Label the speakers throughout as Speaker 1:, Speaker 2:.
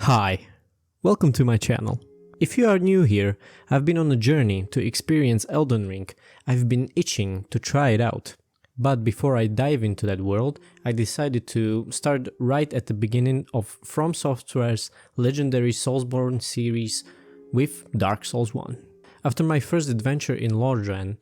Speaker 1: Hi, welcome to my channel. If you are new here, I've been on a journey to experience Elden Ring. I've been itching to try it out. But before I dive into that world, I decided to start right at the beginning of From Software's legendary Soulsborne series with Dark Souls 1. After my first adventure in Lordran,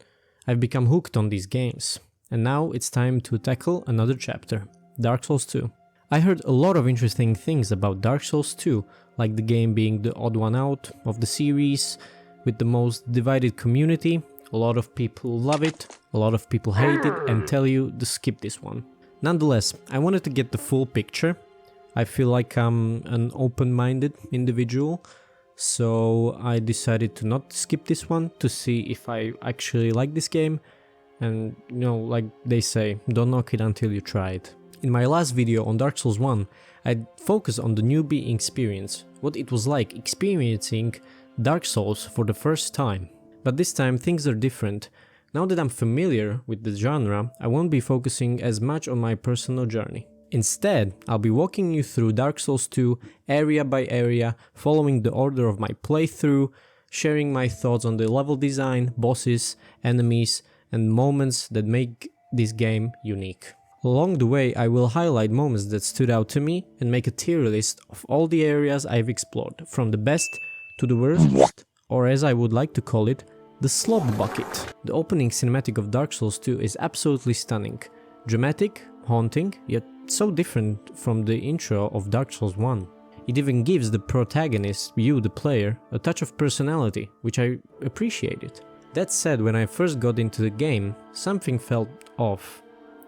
Speaker 1: I've become hooked on these games. And now it's time to tackle another chapter, Dark Souls 2. I heard a lot of interesting things about Dark Souls 2, like the game being the odd one out of the series, with the most divided community. A lot of people love it, a lot of people hate it and tell you to skip this one. Nonetheless, I wanted to get the full picture. I feel like I'm an open-minded individual, so I decided to not skip this one to see if I actually like this game. And like they say, don't knock it until you try it. In my last video on Dark Souls 1, I'd focus on the newbie experience, what it was like experiencing Dark Souls for the first time. But this time things are different. Now that I'm familiar with the genre, I won't be focusing as much on my personal journey. Instead, I'll be walking you through Dark Souls 2 area by area, following the order of my playthrough, sharing my thoughts on the level design, bosses, enemies, and moments that make this game unique. Along the way, I will highlight moments that stood out to me and make a tier list of all the areas I've explored, from the best to the worst, or as I would like to call it, the slop bucket. The opening cinematic of Dark Souls 2 is absolutely stunning, dramatic, haunting, yet so different from the intro of Dark Souls 1. It even gives the protagonist, you the player, a touch of personality, which I appreciated. That said, when I first got into the game, something felt off.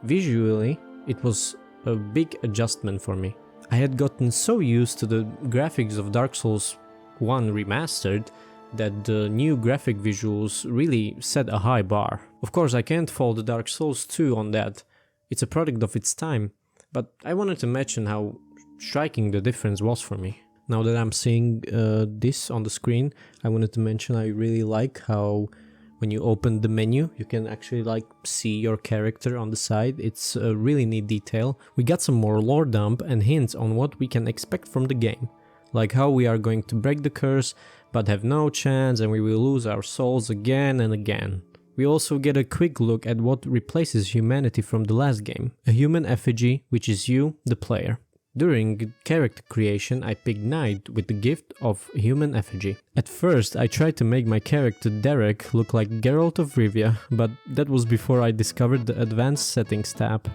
Speaker 1: Visually, it was a big adjustment for me. I had gotten so used to the graphics of Dark Souls 1 Remastered that the new graphic visuals really set a high bar. Of course, I can't fault Dark Souls 2 on that. It's a product of its time, but I wanted to mention how striking the difference was for me. Now that I'm seeing this on the screen, I wanted to mention I really like how when you open the menu, you can actually see your character on the side. It's a really neat detail. We got some more lore dump and hints on what we can expect from the game. Like how we are going to break the curse, but have no chance and we will lose our souls again and again. We also get a quick look at what replaces humanity from the last game. A human effigy, which is you, the player. During character creation, I picked Knight with the gift of human effigy. At first, I tried to make my character Derek look like Geralt of Rivia, but that was before I discovered the advanced settings tab.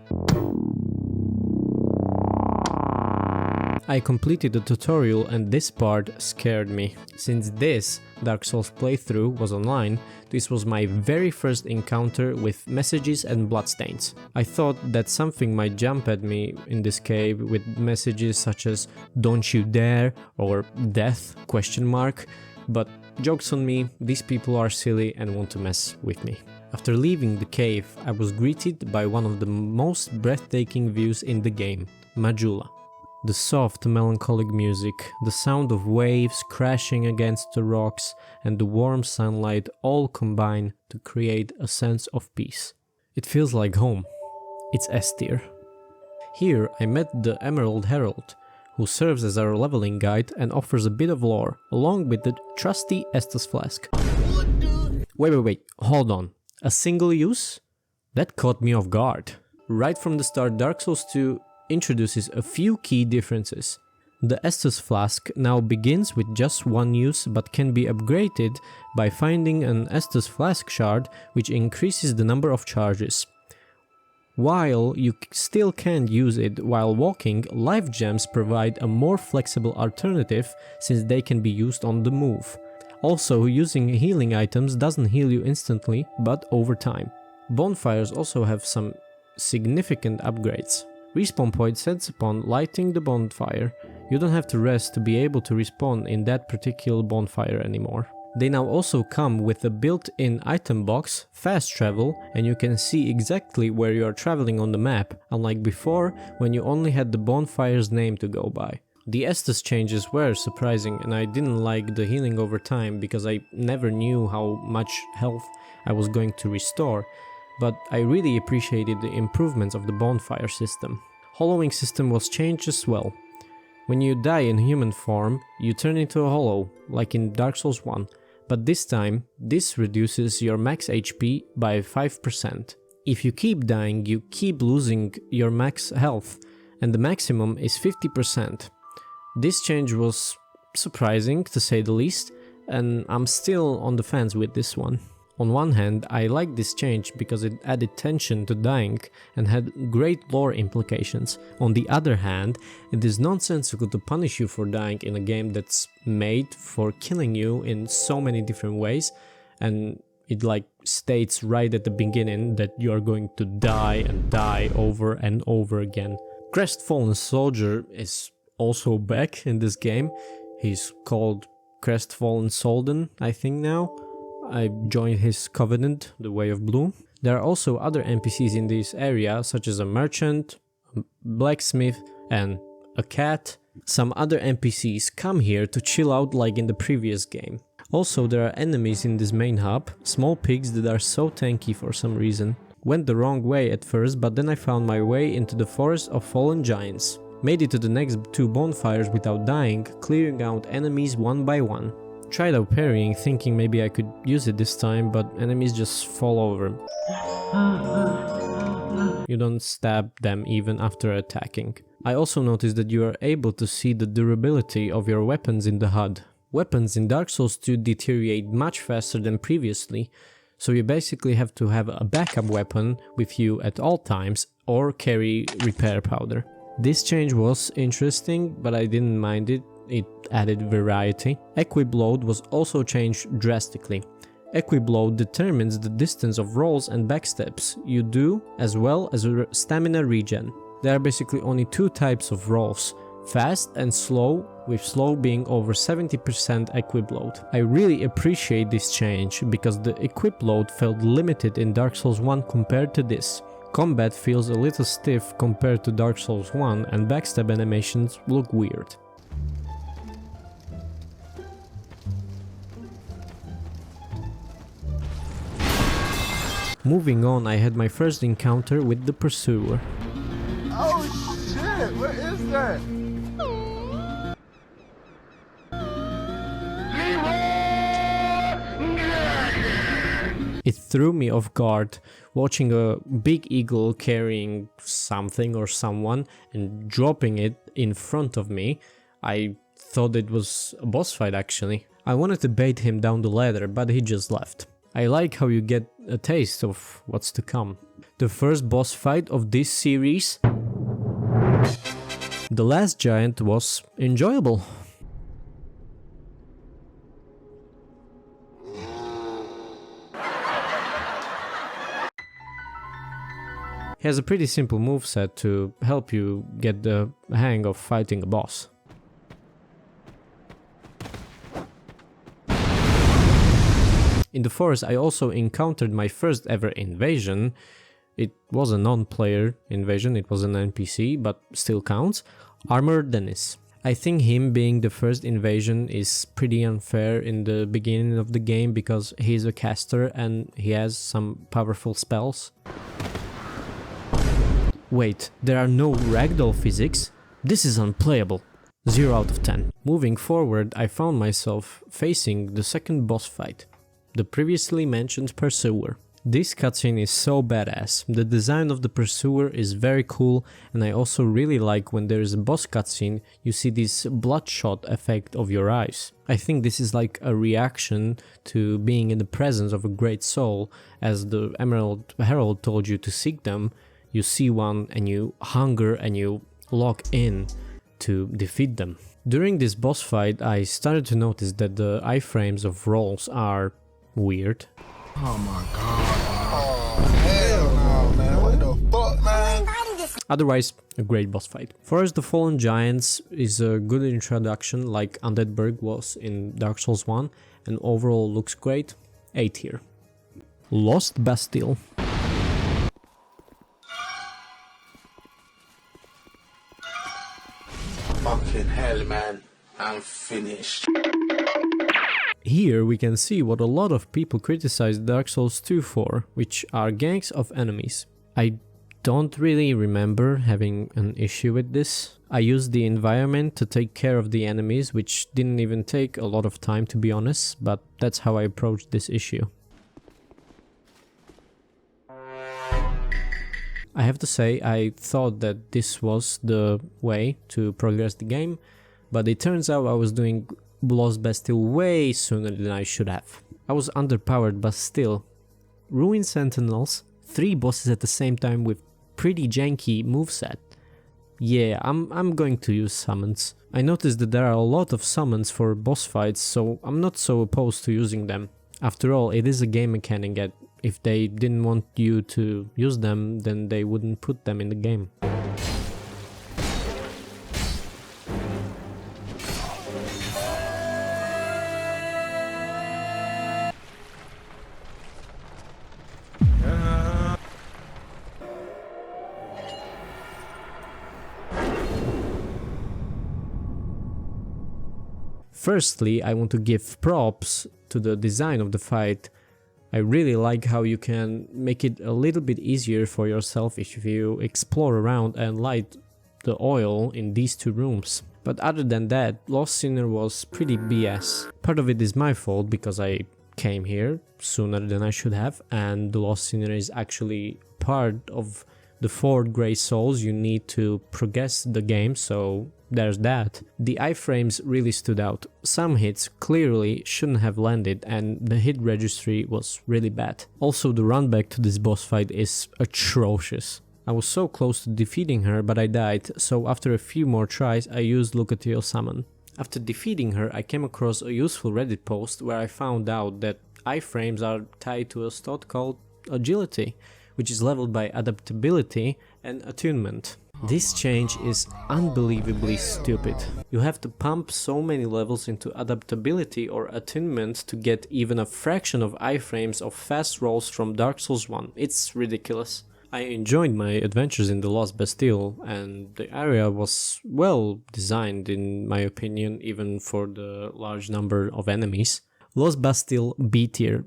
Speaker 1: I completed the tutorial and this part scared me. Since this Dark Souls playthrough was online, this was my very first encounter with messages and bloodstains. I thought that something might jump at me in this cave with messages such as "Don't you dare" or "Death?" ? But jokes on me, these people are silly and want to mess with me. After leaving the cave, I was greeted by one of the most breathtaking views in the game, Majula. The soft, melancholic music, the sound of waves crashing against the rocks, and the warm sunlight all combine to create a sense of peace. It feels like home. It's S tier. Here I met the Emerald Herald, who serves as our leveling guide and offers a bit of lore, along with the trusty Estus Flask. Wait, hold on. A single use? That caught me off guard. Right from the start, Dark Souls 2 introduces a few key differences. The Estus Flask now begins with just one use but can be upgraded by finding an Estus Flask shard, which increases the number of charges. While you still can't use it while walking, life gems provide a more flexible alternative since they can be used on the move. Also, using healing items doesn't heal you instantly, but over time. Bonfires also have some significant upgrades. Respawn point sets upon lighting the bonfire. You don't have to rest to be able to respawn in that particular bonfire anymore. They now also come with a built-in item box, fast travel, and you can see exactly where you are traveling on the map, unlike before when you only had the bonfire's name to go by. The Estus changes were surprising, and I didn't like the healing over time because I never knew how much health I was going to restore. But I really appreciated the improvements of the bonfire system. Hollowing system was changed as well. When you die in human form, you turn into a hollow, like in Dark Souls 1, but this time, this reduces your max HP by 5%. If you keep dying, you keep losing your max health, and the maximum is 50%. This change was surprising, to say the least, and I'm still on the fence with this one. On one hand, I like this change because it added tension to dying and had great lore implications. On the other hand, it is nonsensical to punish you for dying in a game that's made for killing you in so many different ways, and it like states right at the beginning that you are going to die and die over and over again. Crestfallen Soldier is also back in this game. He's called Crestfallen Soldan, I think now. I joined his covenant, the Way of Blue. There are also other NPCs in this area, such as a merchant, a blacksmith, and a cat. Some other NPCs come here to chill out like in the previous game. Also, there are enemies in this main hub, small pigs that are so tanky for some reason. Went the wrong way at first, but then I found my way into the Forest of Fallen Giants. Made it to the next 2 bonfires without dying, clearing out enemies one by one. Tried out parrying, thinking maybe I could use it this time, but enemies just fall over. You don't stab them even after attacking. I also noticed that you are able to see the durability of your weapons in the HUD. Weapons in Dark Souls 2 deteriorate much faster than previously, so you basically have to have a backup weapon with you at all times or carry repair powder. This change was interesting, but I didn't mind it. It added variety. Equip-load was also changed drastically. Equip-load determines the distance of rolls and backsteps you do, as well as a stamina regen. There are basically only 2 types of rolls, fast and slow, with slow being over 70% equip-load. I really appreciate this change, because the equip-load felt limited in Dark Souls 1 compared to this. Combat feels a little stiff compared to Dark Souls 1, and backstab animations look weird. Moving on, I had my first encounter with the Pursuer.
Speaker 2: Oh shit, what is that?
Speaker 1: It threw me off guard, watching a big eagle carrying something or someone and dropping it in front of me. I thought it was a boss fight actually. I wanted to bait him down the ladder, but he just left. I like how you get a taste of what's to come. The first boss fight of this series, the last giant, was enjoyable. He has a pretty simple moveset to help you get the hang of fighting a boss. In the forest I also encountered my first ever invasion. It was a non-player invasion, it was an NPC, but still counts. Armor Dennis. I think him being the first invasion is pretty unfair in the beginning of the game because he's a caster and he has some powerful spells. Wait, there are no ragdoll physics? This is unplayable. 0 out of 10. Moving forward, I found myself facing the second boss fight, the previously mentioned Pursuer. This cutscene is so badass. The design of the Pursuer is very cool, and I also really like when there is a boss cutscene, you see this bloodshot effect of your eyes. I think this is like a reaction to being in the presence of a great soul, as the Emerald Herald told you to seek them. You see one and you hunger and you lock in to defeat them. During this boss fight, I started to notice that the iframes of rolls are weird.
Speaker 2: Oh my god. Oh, hell no, man. What the fuck, man?
Speaker 1: Otherwise, a great boss fight. Forest of Fallen Giants is a good introduction like Undead Burg was in Dark Souls 1 and overall looks great. 8 here. Lost Bastille.
Speaker 3: Fucking hell, man. I'm finished.
Speaker 1: Here we can see what a lot of people criticize Dark Souls 2 for, which are gangs of enemies. I don't really remember having an issue with this. I used the environment to take care of the enemies, which didn't even take a lot of time to be honest, but that's how I approached this issue. I have to say, I thought that this was the way to progress the game, but it turns out I was doing Lost Bastille way sooner than I should have. I was underpowered, but still. Ruin Sentinels, 3 bosses at the same time with pretty janky moveset. Yeah, I'm going to use summons. I noticed that there are a lot of summons for boss fights, so I'm not so opposed to using them. After all, it is a game mechanic and if they didn't want you to use them, then they wouldn't put them in the game. Firstly, I want to give props to the design of the fight. I really like how you can make it a little bit easier for yourself if you explore around and light the oil in these 2 rooms. But other than that, Lost Sinner was pretty BS. Part of it is my fault because I came here sooner than I should have, and the Lost Sinner is actually part of the 4 Grey Souls you need to progress the game, so there's that. The iframes really stood out. Some hits clearly shouldn't have landed and the hit registry was really bad. Also, the run back to this boss fight is atrocious. I was so close to defeating her, but I died, so after a few more tries I used Lucatiel Summon. After defeating her, I came across a useful Reddit post where I found out that iframes are tied to a stat called Agility, which is leveled by adaptability and attunement. This change is unbelievably stupid. You have to pump so many levels into adaptability or attunement to get even a fraction of iframes of fast rolls from Dark Souls 1. It's ridiculous. I enjoyed my adventures in the Lost Bastille, and the area was well designed in my opinion, even for the large number of enemies. Lost Bastille B tier.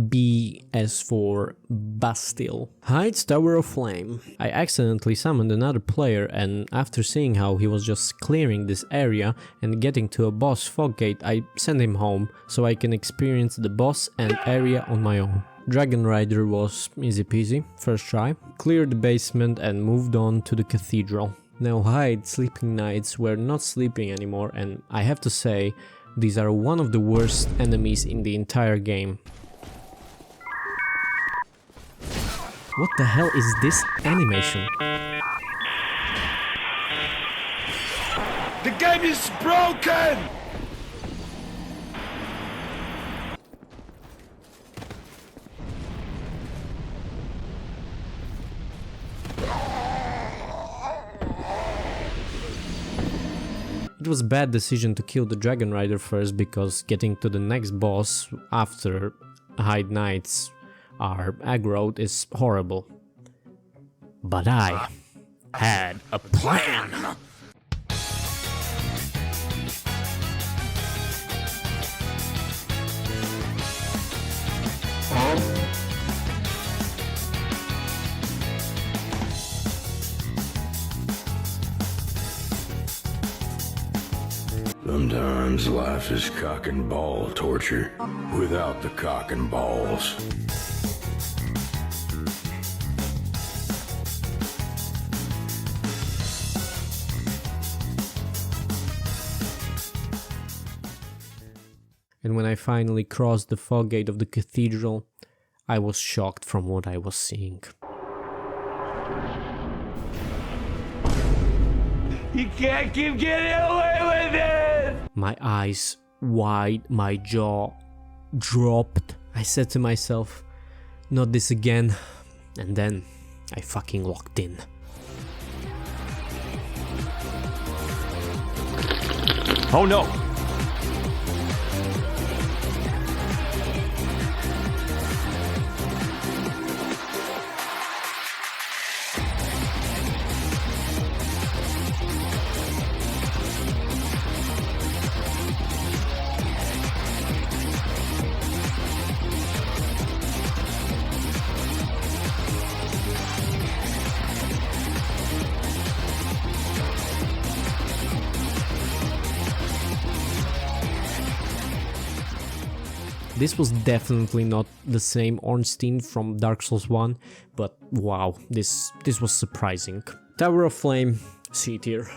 Speaker 1: B as for Bastille. Heights Tower of Flame. I accidentally summoned another player, and after seeing how he was just clearing this area and getting to a boss fog gate, I sent him home so I can experience the boss and area on my own. Dragon Rider was easy peasy, first try. Cleared the basement and moved on to the cathedral. Now Hyde Sleeping Knights were not sleeping anymore, and I have to say, these are one of the worst enemies in the entire game. What the hell is this animation?
Speaker 4: The game is broken!
Speaker 1: It was a bad decision to kill the Dragon Rider first, because getting to the next boss after Hyde Knights are aggroed is horrible. But I had a plan.
Speaker 4: Sometimes life is cock and ball torture without the cock and balls.
Speaker 1: And when I finally crossed the fog gate of the cathedral, I was shocked from what I was seeing.
Speaker 4: You can't keep getting away with it!
Speaker 1: My eyes wide, my jaw dropped. I said to myself, not this again. And then I fucking locked in.
Speaker 4: Oh no!
Speaker 1: This was definitely not the same Ornstein from Dark Souls 1, but wow, this was surprising. Tower of Flame, C tier.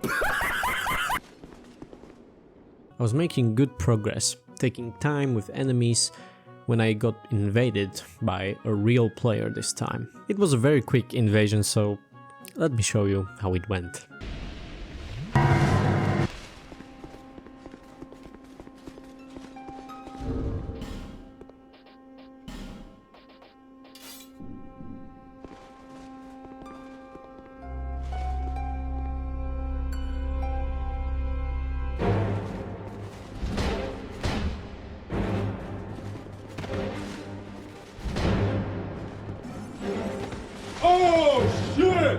Speaker 1: I was making good progress, taking time with enemies, when I got invaded by a real player this time. It was a very quick invasion, so let me show you how it went.
Speaker 4: Oh, shit!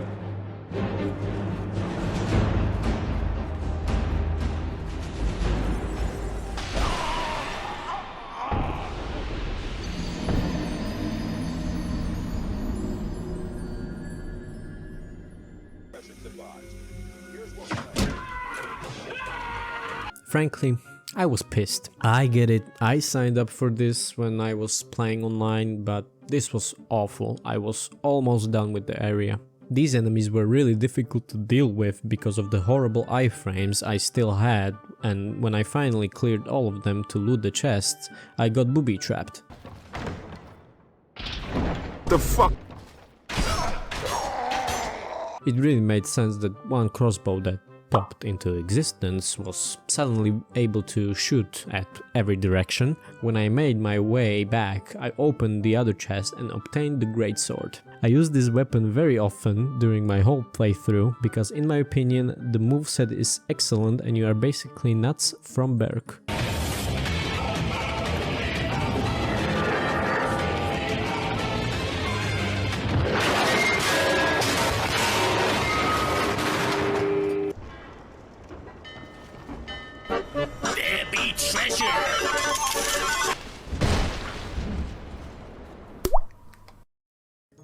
Speaker 1: Frankly, I was pissed. I get it, I signed up for this when I was playing online, but this was awful. I was almost done with the area. These enemies were really difficult to deal with because of the horrible iframes I still had, and when I finally cleared all of them to loot the chests, I got booby-trapped.
Speaker 2: The fuck?
Speaker 1: It really made sense that one crossbow that popped into existence was suddenly able to shoot at every direction. When I made my way back, I opened the other chest and obtained the greatsword. I used this weapon very often during my whole playthrough because in my opinion the moveset is excellent and you are basically nuts from Berk.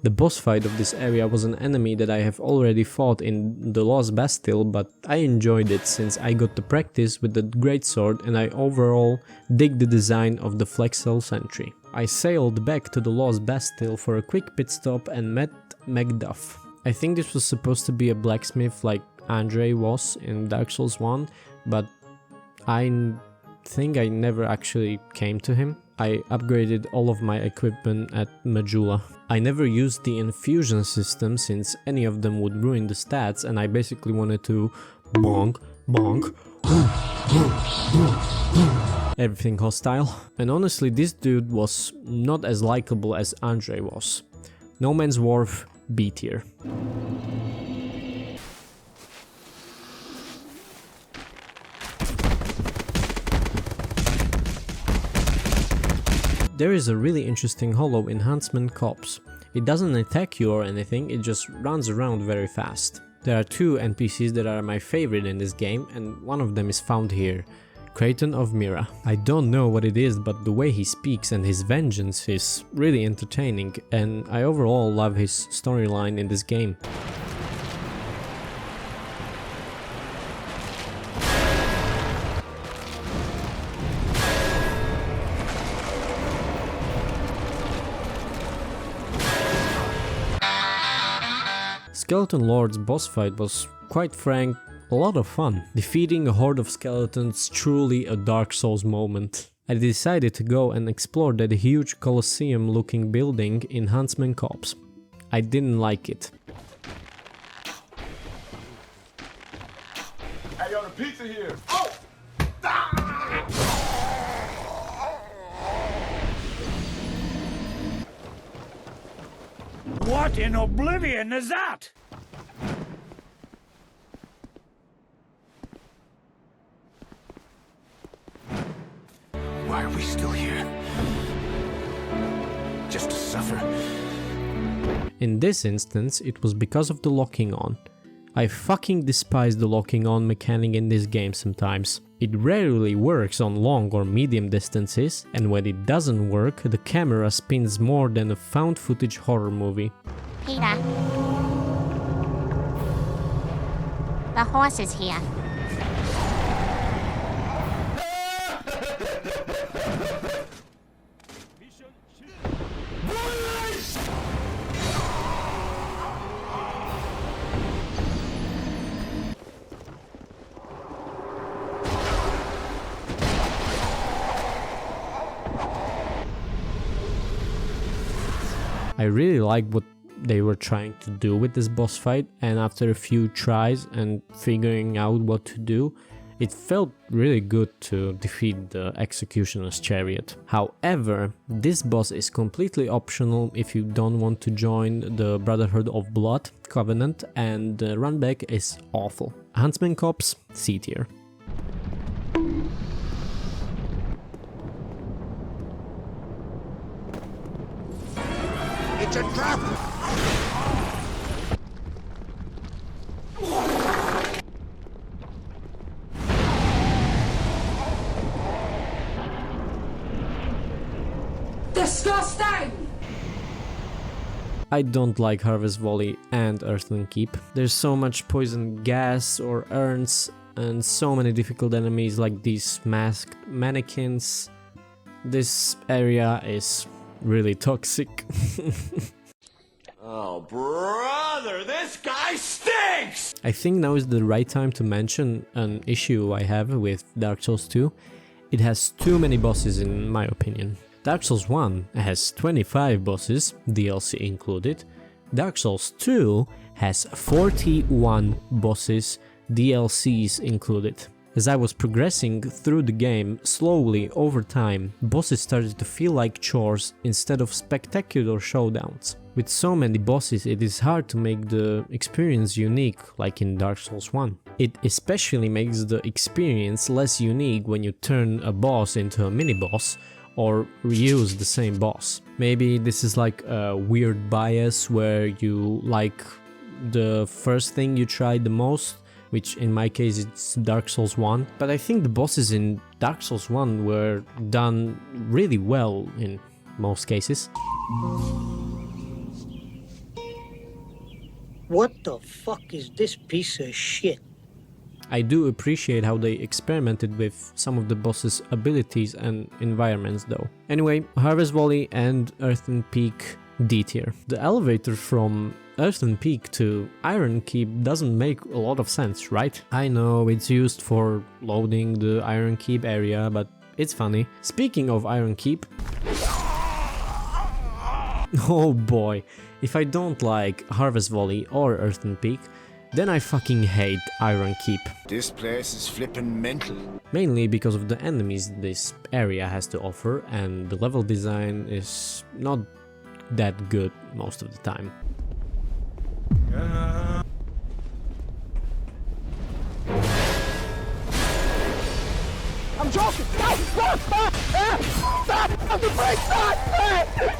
Speaker 1: The boss fight of this area was an enemy that I have already fought in the Lost Bastille, but I enjoyed it since I got to practice with the greatsword and I overall dig the design of the Flexel Sentry. I sailed back to the Lost Bastille for a quick pit stop and met Macduff. I think this was supposed to be a blacksmith like Andre was in Dark Souls 1, but I think I never actually came to him. I upgraded all of my equipment at Majula. I never used the infusion system since any of them would ruin the stats and I basically wanted to bonk, bonk, everything hostile. And honestly, this dude was not as likable as Andre was. No Man's Wharf, B tier. There is a really interesting holo in Huntsman Copse. It doesn't attack you or anything, it just runs around very fast. There are two NPCs that are my favorite in this game and one of them is found here, Creighton of Mira. I don't know what it is, but the way he speaks and his vengeance is really entertaining and I overall love his storyline in this game. Skeleton Lord's boss fight was, quite frank, a lot of fun. Defeating a horde of skeletons truly a Dark Souls moment. I decided to go and explore that huge Colosseum looking building in Huntsman Copse. I didn't like it.
Speaker 2: Hey, yo, the pizza here. Oh!
Speaker 5: What in oblivion is that?
Speaker 2: Why are we still here? Just to suffer?
Speaker 1: In this instance, it was because of the locking on. I fucking despise the locking on mechanic in this game sometimes. It rarely works on long or medium distances, and when it doesn't work, the camera spins more than a found footage horror movie.
Speaker 6: Peter. The horse is here.
Speaker 1: I really like what they were trying to do with this boss fight, and after a few tries and figuring out what to do, it felt really good to defeat the Executioner's Chariot. However, this boss is completely optional if you don't want to join the Brotherhood of Blood Covenant, and the runback is awful. Huntsman Cops, C tier.
Speaker 2: It's a trap!
Speaker 7: Disgusting!
Speaker 1: I don't like Harvest Volley and Earthling Keep. There's so much poison gas or urns and so many difficult enemies like these masked mannequins. This area is really toxic.
Speaker 3: Oh, brother, this guy stinks!
Speaker 1: I think now is the right time to mention an issue I have with Dark Souls 2. It has too many bosses in my opinion. Dark Souls 1 has 25 bosses, DLC included. Dark Souls 2 has 41 bosses, DLCs included. As I was progressing through the game slowly over time, bosses started to feel like chores instead of spectacular showdowns. With so many bosses, it is hard to make the experience unique like in Dark Souls 1. It especially makes the experience less unique when you turn a boss into a mini-boss or reuse the same boss. Maybe this is like a weird bias where you like the first thing you tried the most, which in my case it's Dark Souls 1, but I think the bosses in Dark Souls 1 were done really well in most cases.
Speaker 8: What the fuck is this piece of shit?
Speaker 1: I do appreciate how they experimented with some of the boss's abilities and environments though. Anyway, Harvest Volley and Earthen Peak D tier. The elevator from Earthen Peak to Iron Keep doesn't make a lot of sense, right? I know it's used for loading the Iron Keep area, but it's funny. Speaking of Iron Keep... oh boy, if I don't like Harvest Volley or Earthen Peak, then I fucking hate Iron Keep.
Speaker 2: This place is flippin' mental.
Speaker 1: Mainly because of the enemies this area has to offer, and the level design is not that good most of the time.
Speaker 2: I'm joking! Stop!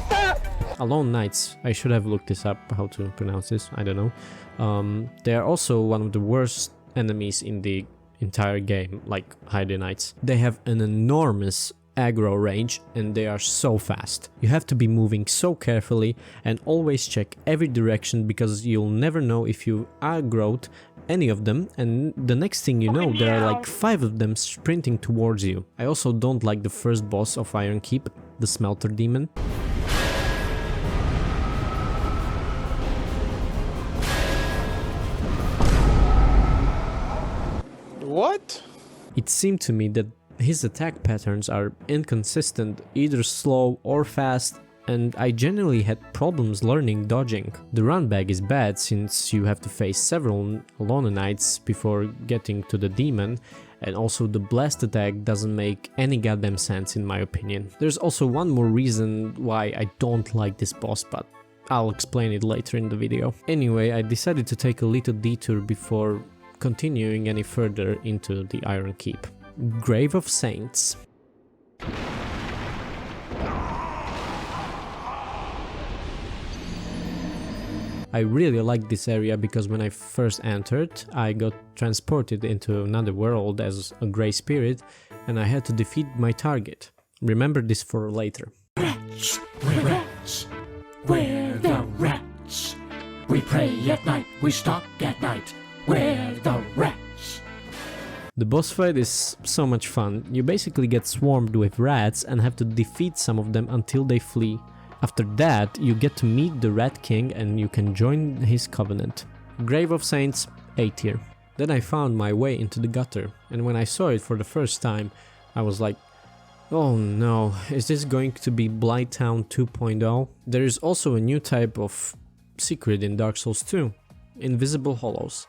Speaker 2: Stop!
Speaker 1: Alone Knights, I should have looked this up, how to pronounce this, I don't know. They are also one of the worst enemies in the entire game, like Heide Knights. They have an enormous aggro range and they are so fast. You have to be moving so carefully and always check every direction because you'll never know if you aggroed any of them, and the next thing you know there are like 5 of them sprinting towards you. I also don't like the first boss of Iron Keep, the Smelter Demon.
Speaker 2: What?
Speaker 1: It seemed to me that his attack patterns are inconsistent, either slow or fast, and I generally had problems learning dodging. The run bag is bad since you have to face several Alone Knights before getting to the demon, and also the blast attack doesn't make any goddamn sense in my opinion. There's also one more reason why I don't like this boss, but I'll explain it later in the video. Anyway, I decided to take a little detour before continuing any further into the Iron Keep. Grave of Saints. I really like this area because when I first entered, I got transported into another world as a grey spirit and I had to defeat my target. Remember this for later.
Speaker 5: Rats, we're rats. We're the rats. We pray at night, we stalk at night. We're the rats.
Speaker 1: The boss fight is so much fun. You basically get swarmed with rats and have to defeat some of them until they flee. After that, you get to meet the Rat King and you can join his covenant. Grave of Saints, A tier. Then I found my way into the gutter, and when I saw it for the first time, I was like, oh no, is this going to be Blighttown 2.0? There is also a new type of secret in Dark Souls 2, Invisible Hollows.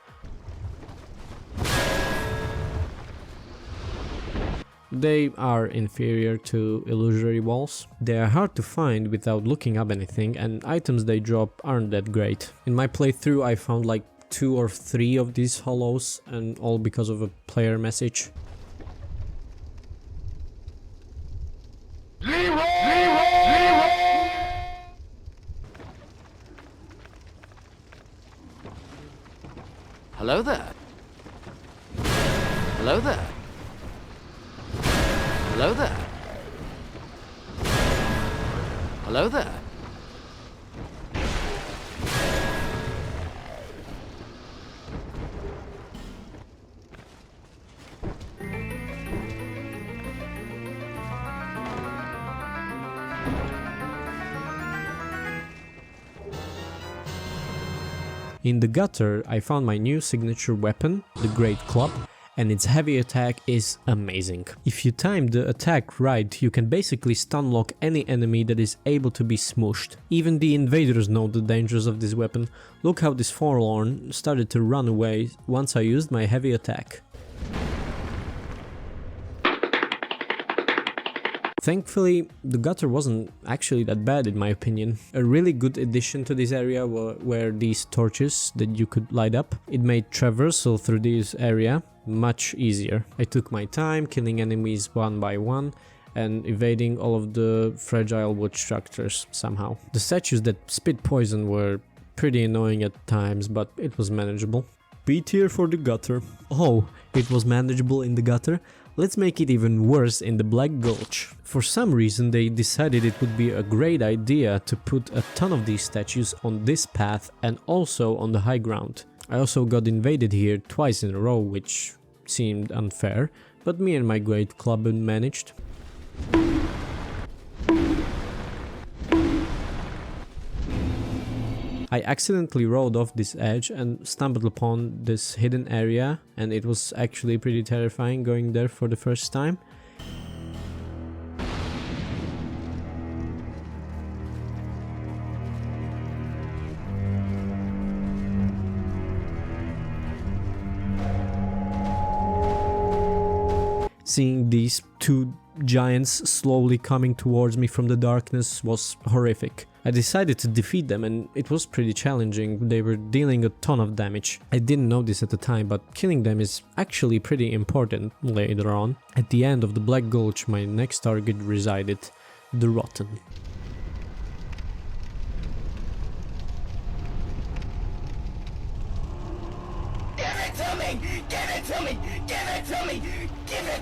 Speaker 1: They are inferior to illusory walls. They are hard to find without looking up anything, and items they drop aren't that great. In my playthrough I found like 2 or 3 of these hollows, and all because of a player message.
Speaker 6: Hello there. Hello there. Hello there. Hello there.
Speaker 1: In the gutter, I found my new signature weapon, the Great Club, and its heavy attack is amazing. If you time the attack right, you can basically stun lock any enemy that is able to be smooshed. Even the invaders know the dangers of this weapon. Look how this forlorn started to run away once I used my heavy attack. Thankfully, the gutter wasn't actually that bad in my opinion. A really good addition to this area were these torches that you could light up. It made traversal through this area much easier. I took my time killing enemies one by one and evading all of the fragile wood structures somehow. The statues that spit poison were pretty annoying at times, but it was manageable. B tier for the gutter. Oh, it was manageable in the gutter? Let's make it even worse in the Black Gulch. For some reason they decided it would be a great idea to put a ton of these statues on this path and also on the high ground. I also got invaded here twice in a row, which seemed unfair, but me and my Great Club managed. I accidentally rolled off this edge and stumbled upon this hidden area, and it was actually pretty terrifying going there for the first time. Seeing these two giants slowly coming towards me from the darkness was horrific. I decided to defeat them and it was pretty challenging. They were dealing a ton of damage. I didn't know this at the time, but killing them is actually pretty important later on. At the end of the Black Gulch, my next target resided, the Rotten.
Speaker 7: Give it to me! Give it to me! Give it to me! Give it!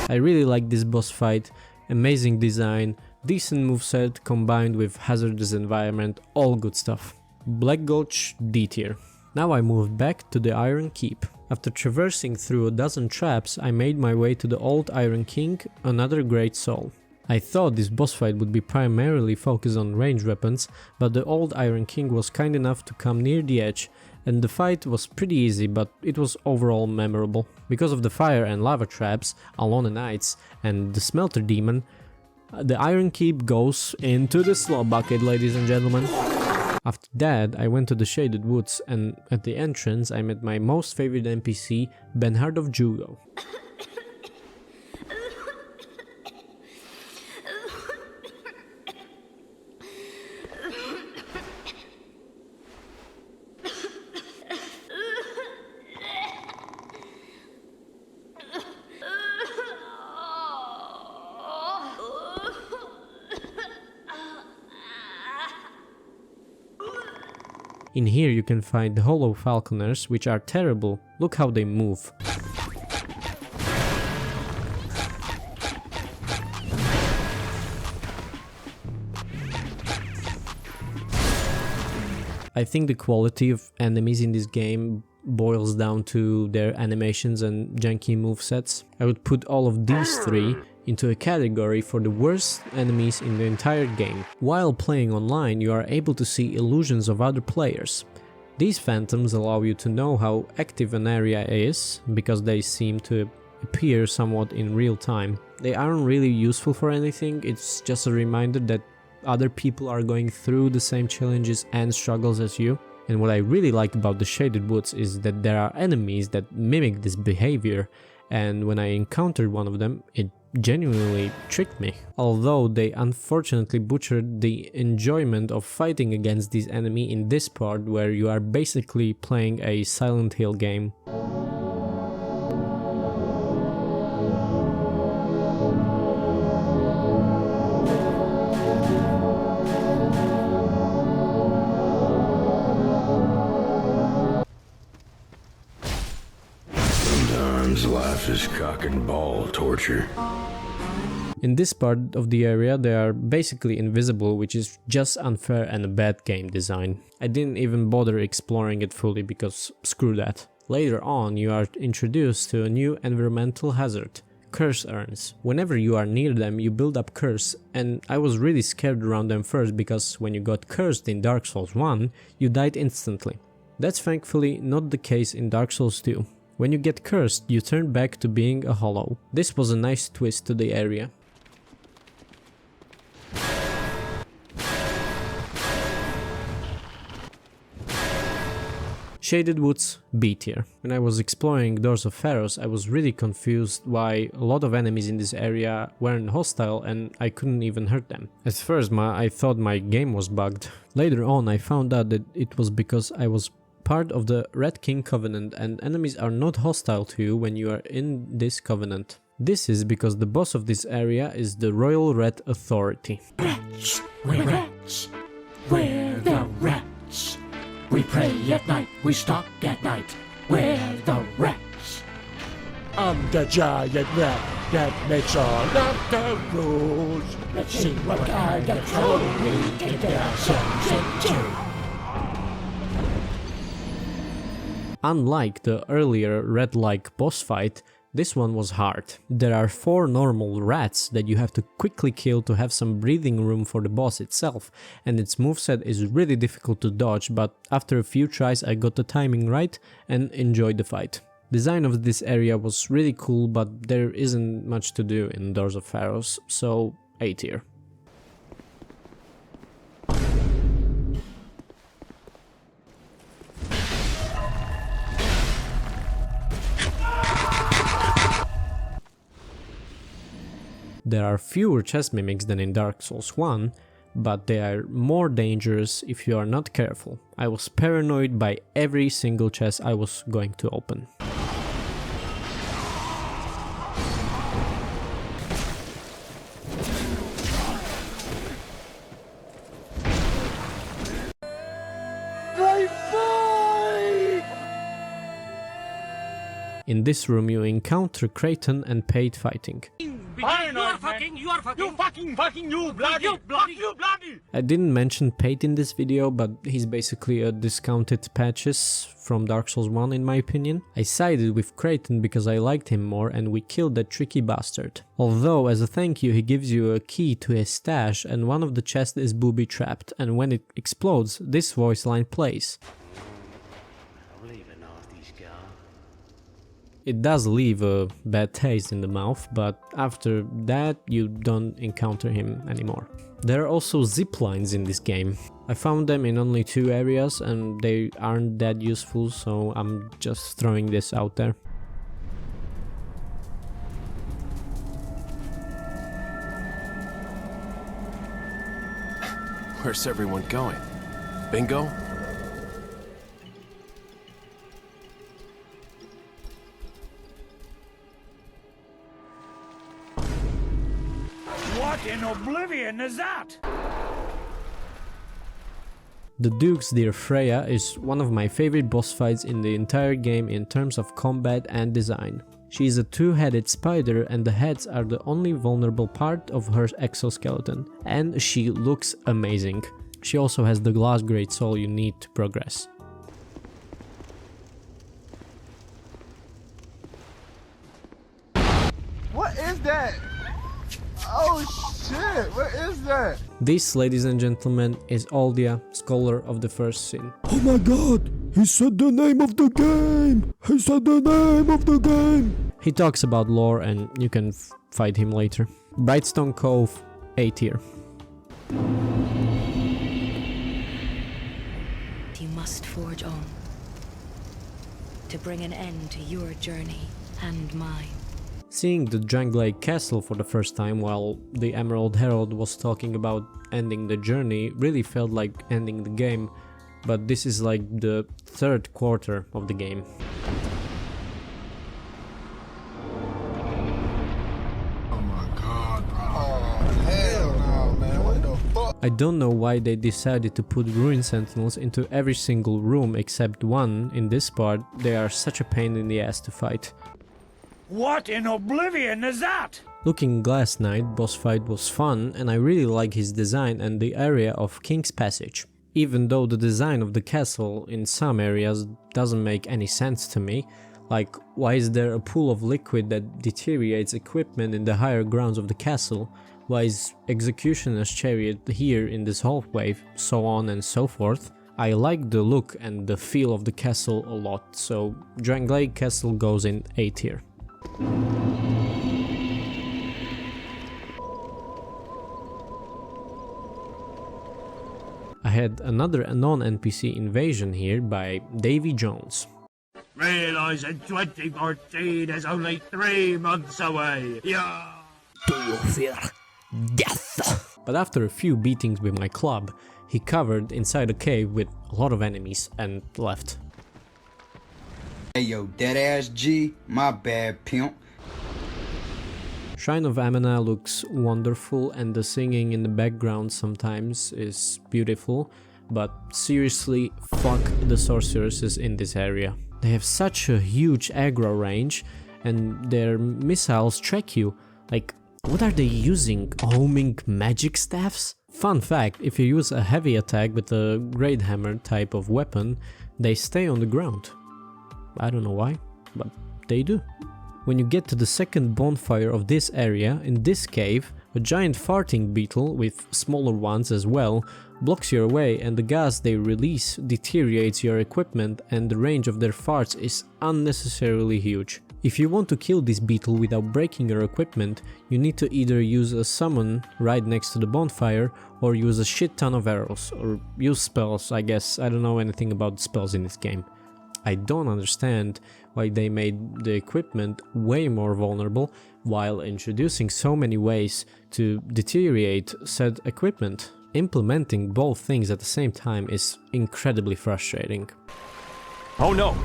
Speaker 1: I really like this boss fight, amazing design, decent moveset combined with hazardous environment, all good stuff. Black Gulch D tier. Now I moved back to the Iron Keep. After traversing through a dozen traps, I made my way to the old Iron King, another great soul. I thought this boss fight would be primarily focused on ranged weapons, but the old Iron King was kind enough to come near the edge, and the fight was pretty easy, but it was overall memorable. Because of the fire and lava traps, Alona Knights, and the Smelter Demon, the Iron Keep goes into the slot bucket, ladies and gentlemen. After that, I went to the Shaded Woods, and at the entrance I met my most favorite NPC, Benhard of Jugo. In here you can find the Hollow Falconers, which are terrible. Look how they move. I think the quality of enemies in this game boils down to their animations and janky movesets. I would put all of these three into a category for the worst enemies in the entire game. While playing online, you are able to see illusions of other players. These phantoms allow you to know how active an area is, because they seem to appear somewhat in real time. They aren't really useful for anything, it's just a reminder that other people are going through the same challenges and struggles as you. And what I really like about the Shaded Woods is that there are enemies that mimic this behavior, and when I encountered one of them, it genuinely tricked me. Although they unfortunately butchered the enjoyment of fighting against this enemy in this part, where you are basically playing a Silent Hill game.
Speaker 4: Sometimes life is cock and ball torture.
Speaker 1: In this part of the area they are basically invisible, which is just unfair and a bad game design. I didn't even bother exploring it fully because screw that. Later on you are introduced to a new environmental hazard, curse urns. Whenever you are near them you build up curse, and I was really scared around them first because when you got cursed in Dark Souls 1 you died instantly. That's thankfully not the case in Dark Souls 2. When you get cursed you turn back to being a hollow. This was a nice twist to the area. Shaded Woods, B tier. When I was exploring Doors of Pharos, I was really confused why a lot of enemies in this area weren't hostile and I couldn't even hurt them. At first I thought my game was bugged. Later on I found out that it was because I was part of the Red King Covenant and enemies are not hostile to you when you are in this covenant. This is because the boss of this area is the Royal Red Authority.
Speaker 5: Rats, we're rats. We're the rats. We pray at night, we stalk at night. We're the rats. I'm the giant rat that makes all of the rules. Let's see what kind of trouble we can get ourselves into.
Speaker 1: Unlike the earlier red-like boss fight, this one was hard. There are 4 normal rats that you have to quickly kill to have some breathing room for the boss itself, and its moveset is really difficult to dodge, but after a few tries I got the timing right and enjoyed the fight. Design of this area was really cool, but there isn't much to do in Doors of Pharos, so A tier. There are fewer chest mimics than in Dark Souls 1, but they are more dangerous if you are not careful. I was paranoid by every single chest I was going to open. In this room you encounter Kraton and Pate fighting. I didn't mention Pate in this video, but he's basically a discounted patches from Dark Souls 1 in my opinion. I sided with Kraton because I liked him more and we killed that tricky bastard. Although as a thank you he gives you a key to his stash and one of the chests is booby trapped, and when it explodes this voice line plays. It does leave a bad taste in the mouth, but after that you don't encounter him anymore. There are also zip lines in this game. I found them in only 2 areas and they aren't that useful, so I'm just throwing this out there.
Speaker 9: Where's everyone going? Bingo?
Speaker 10: What in oblivion is that?
Speaker 1: The Duke's Dear Freya is one of my favorite boss fights in the entire game in terms of combat and design. She is a 2-headed spider and the heads are the only vulnerable part of her exoskeleton, and she looks amazing. She also has the glass great soul you need to progress.
Speaker 2: What is that? Oh shit, what is that?
Speaker 1: This, ladies and gentlemen, is Aldia, Scholar of the First Sin.
Speaker 5: Oh my god! He said the name of the game! He said the name of the game!
Speaker 1: He talks about lore and you can fight him later. Brightstone Cove, A tier.
Speaker 11: You must forge on to bring an end to your journey and mine.
Speaker 1: Seeing the Drangleic Castle for the first time while the Emerald Herald was talking about ending the journey really felt like ending the game, but this is like the third quarter of the game.
Speaker 2: Oh my god, bro. Oh hell no, man. What the fuck?
Speaker 1: I don't know why they decided to put Ruin Sentinels into every single room except one in this part. They are such a pain in the ass to fight.
Speaker 10: What in oblivion is that?
Speaker 1: Looking Glass Knight boss fight was fun and I really like his design and the area of King's Passage. Even though the design of the castle in some areas doesn't make any sense to me, like why is there a pool of liquid that deteriorates equipment in the higher grounds of the castle, why is Executioner's Chariot here in this hallway, so on and so forth. I like the look and the feel of the castle a lot, so Drangleic Castle goes in A tier. I had another non-NPC invasion here by Davy Jones.
Speaker 10: Realizing 2014 is only 3 months away. Yeah.
Speaker 1: Do you fear death? But after a few beatings with my club, he covered inside a cave with a lot of enemies and left.
Speaker 12: Hey yo, deadass G, my bad pimp.
Speaker 1: Shrine of Amena looks wonderful and the singing in the background sometimes is beautiful, but seriously, fuck the sorceresses in this area. They have such a huge aggro range and their missiles track you. Like, what are they using? Homing magic staffs? Fun fact, if you use a heavy attack with a Great Hammer type of weapon, they stay on the ground. I don't know why, but they do. When you get to the second bonfire of this area, in this cave, a giant farting beetle, with smaller ones as well, blocks your way and the gas they release deteriorates your equipment and the range of their farts is unnecessarily huge. If you want to kill this beetle without breaking your equipment, you need to either use a summon right next to the bonfire or use a shit ton of arrows, or use spells, I guess. I don't know anything about spells in this game. I don't understand why they made the equipment way more vulnerable while introducing so many ways to deteriorate said equipment. Implementing both things at the same time is incredibly frustrating.
Speaker 9: Oh no!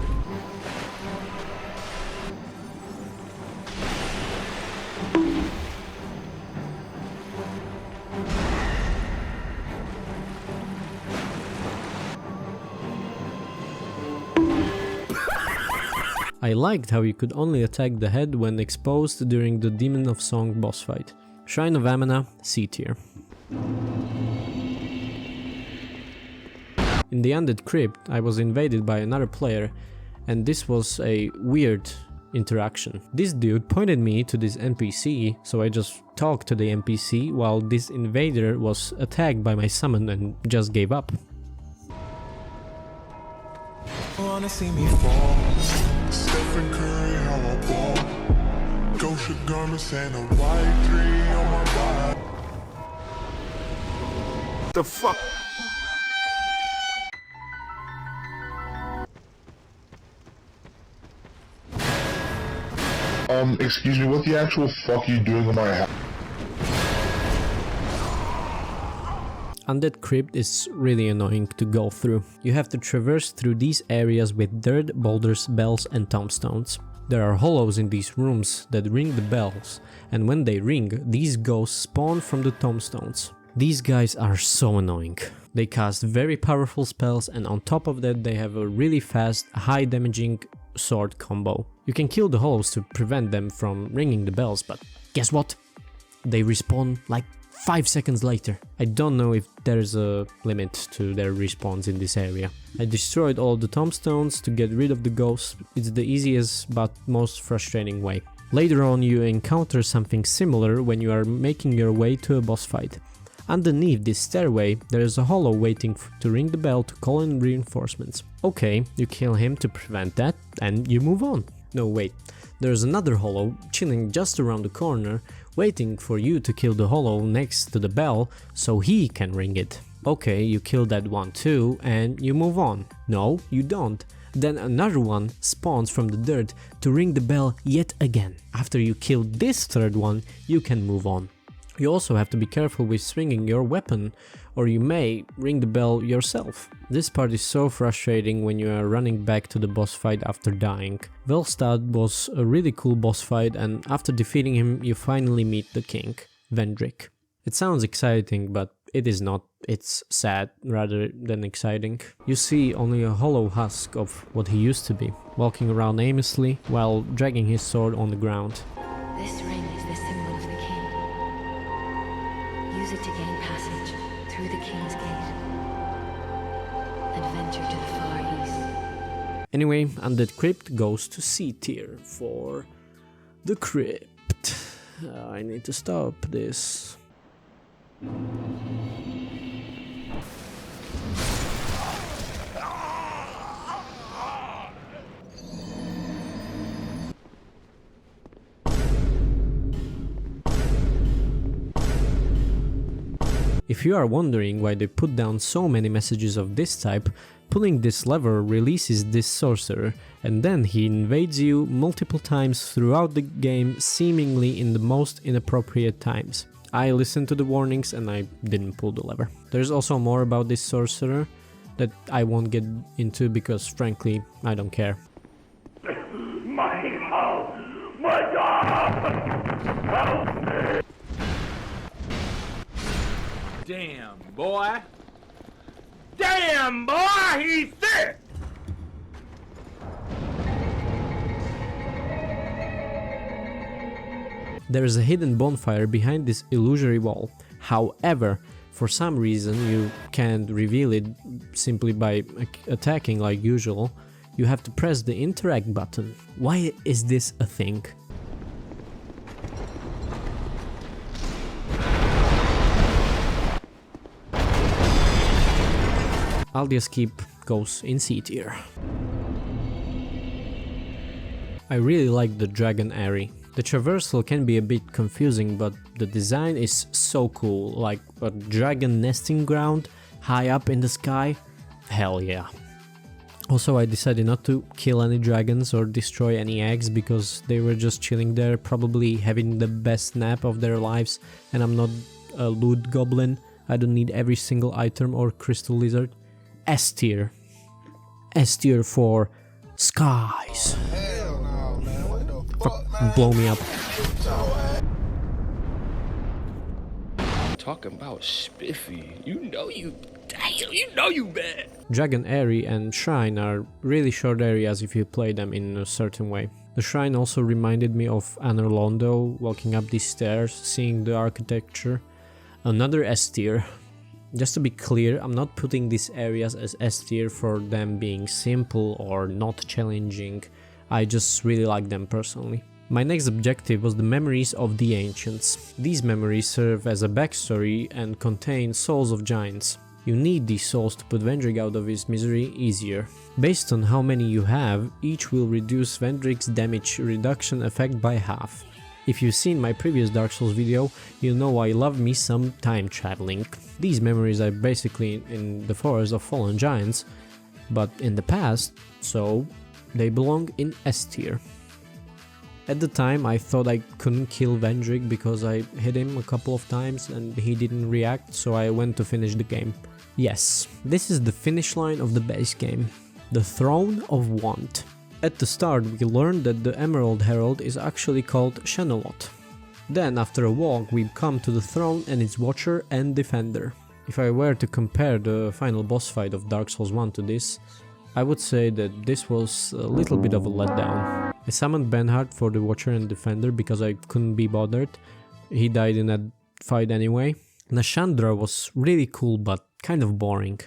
Speaker 1: I liked how you could only attack the head when exposed during the Demon of Song boss fight. Shrine of Amena, C tier. In the Undead Crypt, I was invaded by another player, and this was a weird interaction. This dude pointed me to this NPC, so I just talked to the NPC while this invader was attacked by my summon and just gave up.
Speaker 2: Wanna see me fall? Stephen Curry, how I ball. Gosha garments and a white 3 on my body. The fuck?
Speaker 13: Excuse me, what the actual fuck are you doing in my house?
Speaker 1: Undead Crypt is really annoying to go through. You have to traverse through these areas with dirt, boulders, bells and tombstones. There are hollows in these rooms that ring the bells, and when they ring, these ghosts spawn from the tombstones. These guys are so annoying. They cast very powerful spells, and on top of that they have a really fast, high damaging sword combo. You can kill the hollows to prevent them from ringing the bells, but guess what? They respawn like 5 seconds later. I don't know if there's a limit to their respawns in this area. I destroyed all the tombstones to get rid of the ghosts. It's the easiest but most frustrating way. Later on you encounter something similar when you are making your way to a boss fight. Underneath this stairway there is a hollow waiting to ring the bell to call in reinforcements. Okay, you kill him to prevent that and you move on. No, wait. There's another hollow chilling just around the corner, waiting for you to kill the hollow next to the bell so he can ring it. Okay, you kill that one too and you move on. No, you don't. Then another one spawns from the dirt to ring the bell yet again. After you kill this third one, you can move on. You also have to be careful with swinging your weapon, or you may ring the bell yourself. This part is so frustrating when you are running back to the boss fight after dying. Velstad was a really cool boss fight, and after defeating him you finally meet the king, Vendrick. It sounds exciting, but it is not. It's sad rather than exciting. You see only a hollow husk of what he used to be, walking around aimlessly while dragging his sword on the ground.
Speaker 11: This ring is the symbol of the king. Use it to gain passage through the king's gate and venture to the far east.
Speaker 1: Anyway, Undead Crypt goes to C tier for the crypt. I need to stop this. If you are wondering why they put down so many messages of this type, pulling this lever releases this sorcerer, and then he invades you multiple times throughout the game, seemingly in the most inappropriate times. I listened to the warnings and I didn't pull the lever. There's also more about this sorcerer that I won't get into because frankly I don't care.
Speaker 10: My house! My God! Help me! Damn, boy! Damn, boy! He's thick!
Speaker 1: There is a hidden bonfire behind this illusory wall. However, for some reason you can't reveal it simply by attacking like usual. You have to press the interact button. Why is this a thing? Aldia's Keep goes in C tier. I really like the Dragon Aerie. The traversal can be a bit confusing, but the design is so cool, like a dragon nesting ground high up in the sky. Hell yeah. Also, I decided not to kill any dragons or destroy any eggs because they were just chilling there, probably having the best nap of their lives, and I'm not a loot goblin. I don't need every single item or crystal lizard. S tier. S tier for skies.
Speaker 2: Hell no, man. What the fuck, man?
Speaker 1: Blow me up.
Speaker 14: Talking about spiffy. You know you bad.
Speaker 1: Dragon Aerie and Shrine are really short areas if you play them in a certain way. The shrine also reminded me of Anor Londo, walking up these stairs, seeing the architecture. Another S tier. Just to be clear, I'm not putting these areas as S tier for them being simple or not challenging. I just really like them personally. My next objective was the Memories of the Ancients. These memories serve as a backstory and contain souls of giants. You need these souls to put Vendrick out of his misery easier. Based on how many you have, each will reduce Vendrick's damage reduction effect by half. If you've seen my previous Dark Souls video, you know I love me some time traveling. These memories are basically in the Forest of Fallen Giants, but in the past, so they belong in S tier. At the time I thought I couldn't kill Vendrick because I hit him a couple of times and he didn't react, so I went to finish the game. Yes, this is the finish line of the base game. The Throne of Want. At the start we learned that the Emerald Herald is actually called Shenalot. Then after a walk we come to the throne and its Watcher and Defender. If I were to compare the final boss fight of Dark Souls 1 to this, I would say that this was a little bit of a letdown. I summoned Benhard for the Watcher and Defender because I couldn't be bothered. He died in that fight anyway. Nashandra was really cool but kind of boring.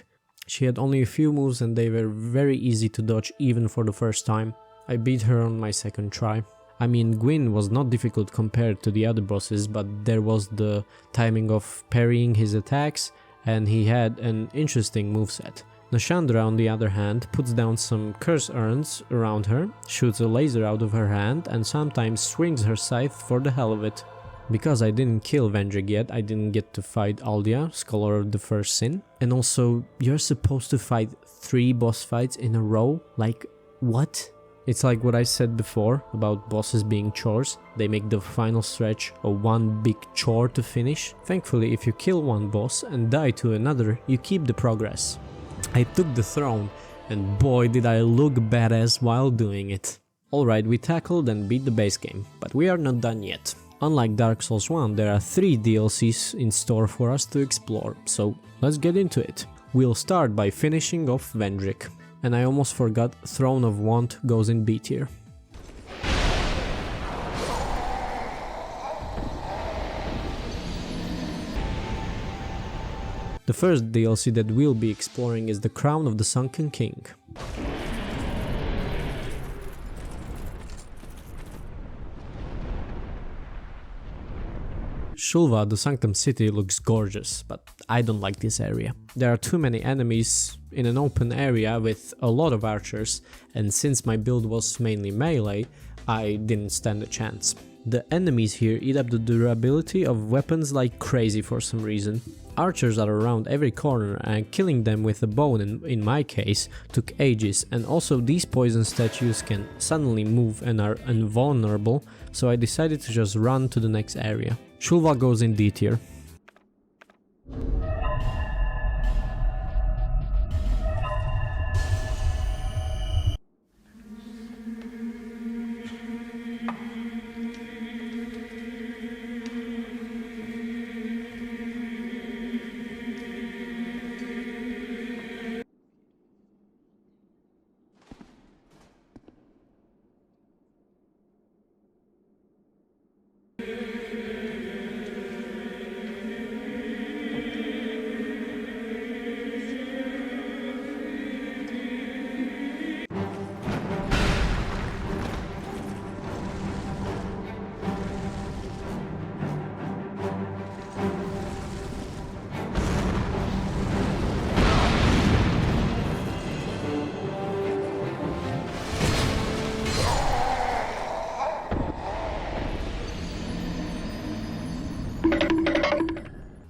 Speaker 1: She had only a few moves and they were very easy to dodge even for the first time. I beat her on my second try. I mean, Gwyn was not difficult compared to the other bosses, but there was the timing of parrying his attacks and he had an interesting moveset. Nashandra, on the other hand, puts down some curse urns around her, shoots a laser out of her hand and sometimes swings her scythe for the hell of it. Because I didn't kill Vendrick yet, I didn't get to fight Aldia, Scholar of the First Sin. And also, you're supposed to fight 3 boss fights in a row? Like, what? It's like what I said before about bosses being chores. They make the final stretch a one big chore to finish. Thankfully, if you kill one boss and die to another, you keep the progress. I took the throne, and boy did I look badass while doing it. Alright, we tackled and beat the base game, but we are not done yet. Unlike Dark Souls 1, there are 3 DLCs in store for us to explore, so let's get into it. We'll start by finishing off Vendrick. And I almost forgot, Throne of Want goes in B tier. The first DLC that we'll be exploring is the Crown of the Sunken King. Shulva, the Sanctum City, looks gorgeous, but I don't like this area. There are too many enemies in an open area with a lot of archers, and since my build was mainly melee, I didn't stand a chance. The enemies here eat up the durability of weapons like crazy for some reason. Archers are around every corner and killing them with a bow in my case took ages, and also these poison statues can suddenly move and are invulnerable, so I decided to just run to the next area. Shulva goes in D tier.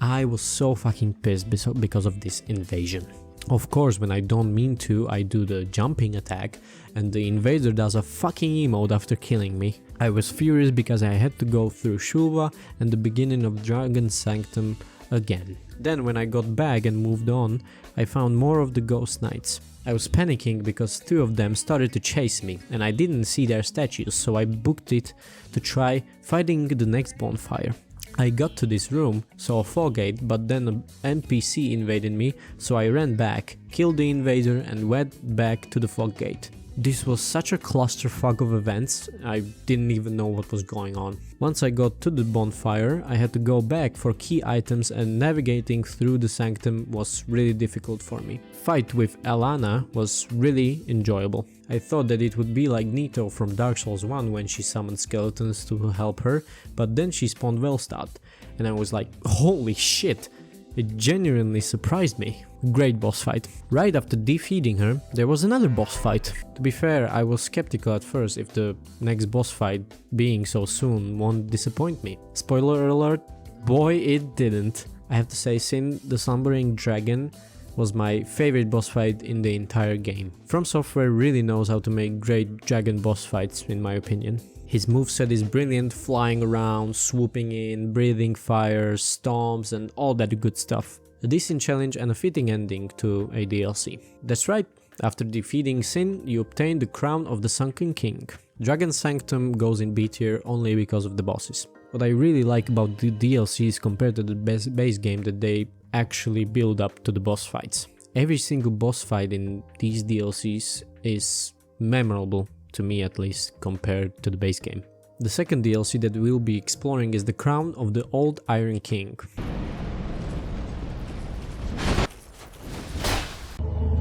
Speaker 1: I was so fucking pissed because of this invasion. Of course, when I don't mean to, I do the jumping attack and the invader does a fucking emote after killing me. I was furious because I had to go through Shulva and the beginning of Dragon Sanctum again. Then when I got back and moved on, I found more of the Ghost Knights. I was panicking because 2 of them started to chase me and I didn't see their statues, so I booked it to try fighting the next bonfire. I got to this room, saw a fog gate, but then an NPC invaded me, so I ran back, killed the invader and went back to the fog gate. This was such a clusterfuck of events, I didn't even know what was going on. Once I got to the bonfire, I had to go back for key items and navigating through the sanctum was really difficult for me. Fight with Alana was really enjoyable. I thought that it would be like Nito from Dark Souls 1 when she summoned skeletons to help her, but then she spawned Velstadt, and I was like, holy shit! It genuinely surprised me. Great boss fight. Right after defeating her, there was another boss fight. To be fair, I was skeptical at first if the next boss fight, being so soon, won't disappoint me. Spoiler alert, boy it didn't. I have to say, Sin the Slumbering Dragon was my favorite boss fight in the entire game. From Software really knows how to make great dragon boss fights in my opinion. His moveset is brilliant, flying around, swooping in, breathing fire, stomps and all that good stuff. A decent challenge and a fitting ending to a DLC. That's right, after defeating Sin, you obtain the Crown of the Sunken King. Dragon Sanctum goes in B tier only because of the bosses. What I really like about the DLCs compared to the base game that they actually build up to the boss fights. Every single boss fight in these DLCs is memorable, to me at least, compared to the base game. The second DLC that we'll be exploring is the Crown of the Old Iron King.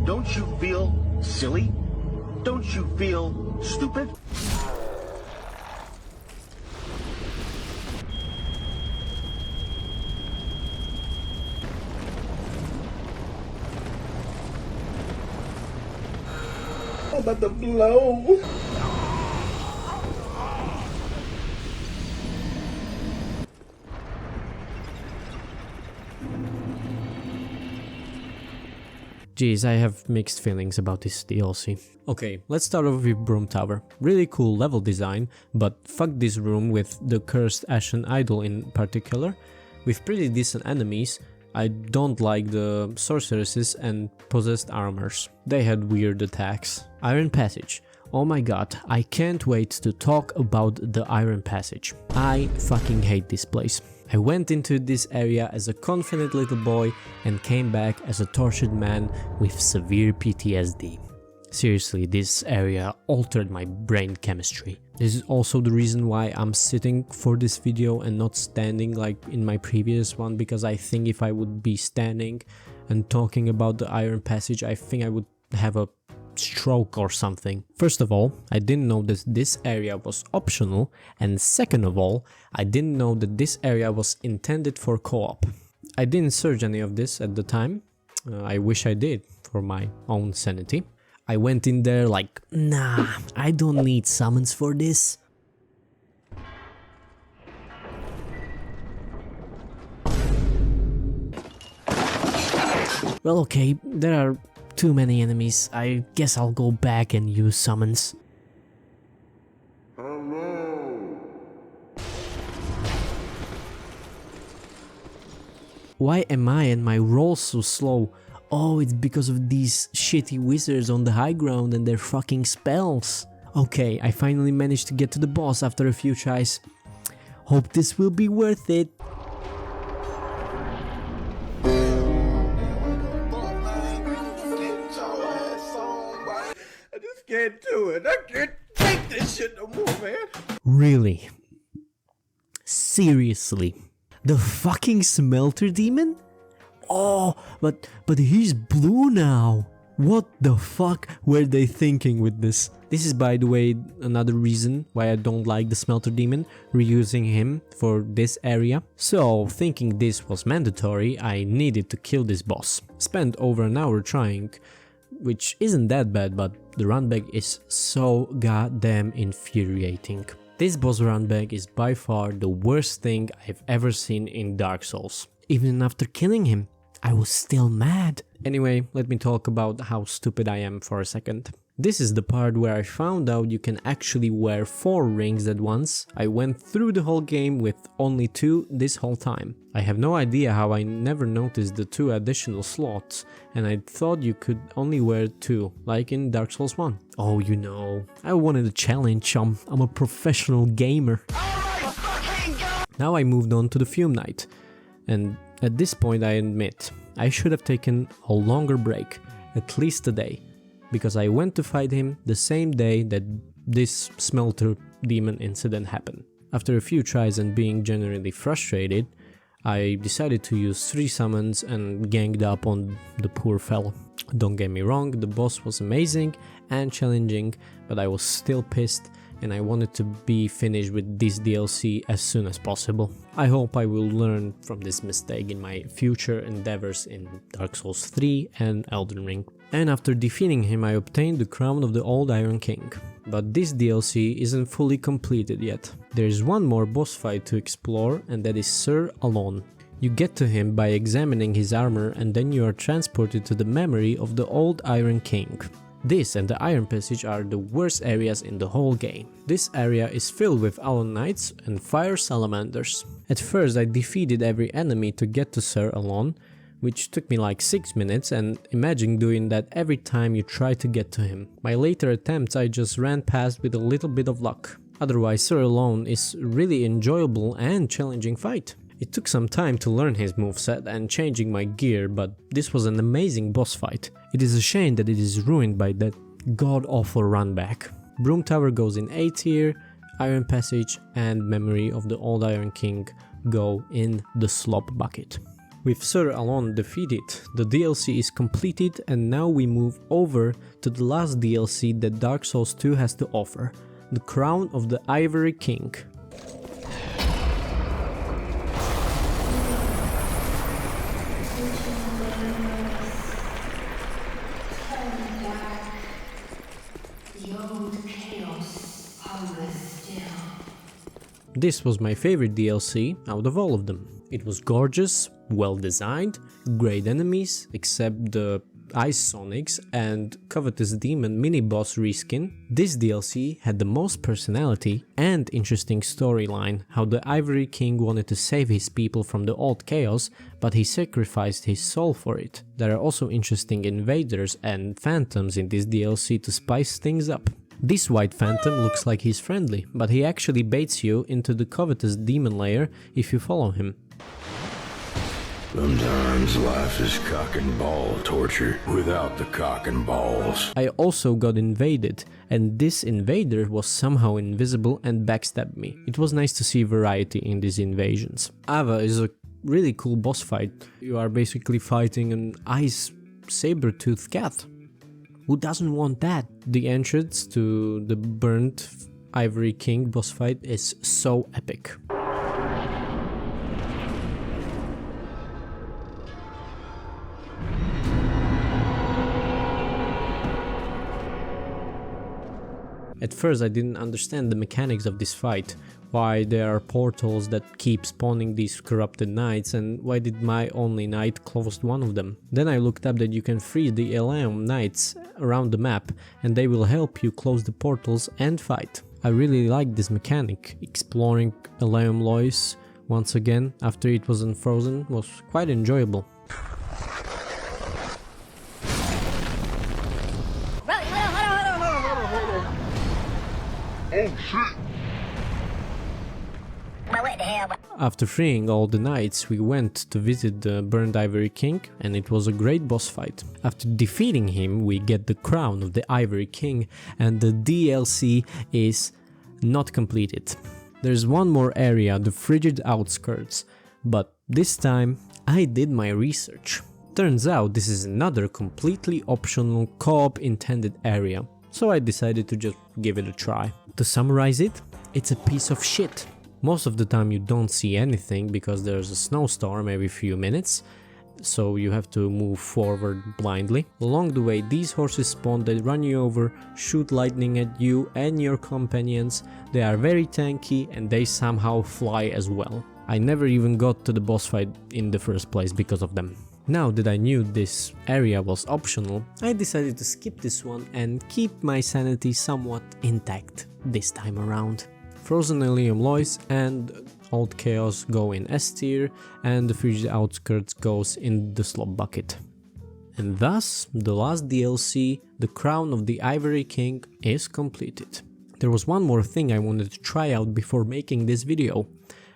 Speaker 15: Don't you feel silly? Don't you feel stupid?
Speaker 10: I'm about to blow.
Speaker 1: Jeez, I have mixed feelings about this DLC. Okay, let's start off with Broom Tower. Really cool level design, but fuck this room with the cursed Ashen Idol in particular. With pretty decent enemies, I don't like the sorceresses and possessed armors. They had weird attacks. Iron Passage. Oh my god, I can't wait to talk about the Iron Passage. I fucking hate this place. I went into this area as a confident little boy and came back as a tortured man with severe PTSD. Seriously, this area altered my brain chemistry. This is also the reason why I'm sitting for this video and not standing like in my previous one, because I think if I would be standing and talking about the Iron Passage, I think I would have a stroke or something. First of all, I didn't know that this area was optional, and second of all, I didn't know that this area was intended for co-op. I didn't search any of this at the time. I wish I did, for my own sanity. I went in there like, nah, I don't need summons for this. Well, okay, there are too many enemies. I guess I'll go back and use summons. Why am I and my rolls so slow? Oh, it's because of these shitty wizards on the high ground and their fucking spells. Okay, I finally managed to get to the boss after a few tries. Hope this will be worth it.
Speaker 10: Can't do it. I can't take this shit no more, man.
Speaker 1: Really? Seriously? The fucking smelter demon? Oh, but he's blue now. What the fuck were they thinking with this? This is, by the way, another reason why I don't like the smelter demon, reusing him for this area. So, thinking this was mandatory, I needed to kill this boss. Spent over an hour trying, which isn't that bad, but the runback is so goddamn infuriating. This boss runback is by far the worst thing I've ever seen in Dark Souls. Even after killing him, I was still mad. Anyway, let me talk about how stupid I am for a second. This is the part where I found out you can actually wear 4 rings at once. I went through the whole game with only 2 this whole time. I have no idea how I never noticed the 2 additional slots, and I thought you could only wear 2, like in Dark Souls 1. Oh, you know, I wanted a challenge, I'm a professional gamer. Now I moved on to the Fume Knight, and at this point I admit, I should have taken a longer break, at least a day. Because I went to fight him the same day that this smelter demon incident happened. After a few tries and being generally frustrated, I decided to use 3 summons and ganged up on the poor fellow. Don't get me wrong, the boss was amazing and challenging, but I was still pissed and I wanted to be finished with this DLC as soon as possible. I hope I will learn from this mistake in my future endeavors in Dark Souls 3 and Elden Ring. And after defeating him, I obtained the crown of the Old Iron King. But this DLC isn't fully completed yet. There is one more boss fight to explore, and that is Sir Alon. You get to him by examining his armor, and then you are transported to the memory of the Old Iron King. This and the Iron Passage are the worst areas in the whole game. This area is filled with Alon Knights and Fire Salamanders. At first I defeated every enemy to get to Sir Alon, which took me like 6 minutes, and imagine doing that every time you try to get to him. My later attempts I just ran past with a little bit of luck. Otherwise Sir Alon is really enjoyable and challenging fight. It took some time to learn his moveset and changing my gear, but this was an amazing boss fight. It is a shame that it is ruined by that god-awful runback. Broom Tower goes in A tier, Iron Passage and Memory of the Old Iron King go in the slop bucket. With Sir Alon defeated, the DLC is completed, and now we move over to the last DLC that Dark Souls 2 has to offer, the Crown of the Ivory King. This was my favorite DLC out of all of them. It was gorgeous, well designed, great enemies, except the Ice Sonics and Covetous Demon mini-boss reskin. This DLC had the most personality and interesting storyline, how the Ivory King wanted to save his people from the old chaos, but he sacrificed his soul for it. There are also interesting invaders and phantoms in this DLC to spice things up. This white phantom looks like he's friendly, but he actually baits you into the Covetous Demon lair if you follow him.
Speaker 4: Sometimes life is cock and ball torture without the cock and balls.
Speaker 1: I also got invaded, and this invader was somehow invisible and backstabbed me. It was nice to see variety in these invasions. Ava is a really cool boss fight. You are basically fighting an ice saber-toothed cat. Who doesn't want that? The entrance to the burnt Ivory King boss fight is so epic. At first I didn't understand the mechanics of this fight, why there are portals that keep spawning these corrupted knights, and why did my only knight closed one of them. Then I looked up that you can free the Elaeum knights around the map and they will help you close the portals and fight. I really liked this mechanic. Exploring Elaeum Lois once again after it was unfrozen was quite enjoyable.
Speaker 13: Oh shit!
Speaker 1: After freeing all the knights, we went to visit the Burned Ivory King, and it was a great boss fight. After defeating him, we get the crown of the Ivory King, and the DLC is not completed. There's one more area, the Frigid Outskirts, but this time I did my research. Turns out this is another completely optional co-op intended area, so I decided to just give it a try. To summarize it, it's a piece of shit. Most of the time you don't see anything because there's a snowstorm every few minutes, so you have to move forward blindly. Along the way these horses spawn that run you over, shoot lightning at you and your companions. They are very tanky and they somehow fly as well. I never even got to the boss fight in the first place because of them. Now that I knew this area was optional, I decided to skip this one and keep my sanity somewhat intact this time around. Frozen Elaeum Lois and Old Chaos go in S tier, and the Frigid Outskirts goes in the slop bucket. And thus, the last DLC, the Crown of the Ivory King, is completed. There was one more thing I wanted to try out before making this video,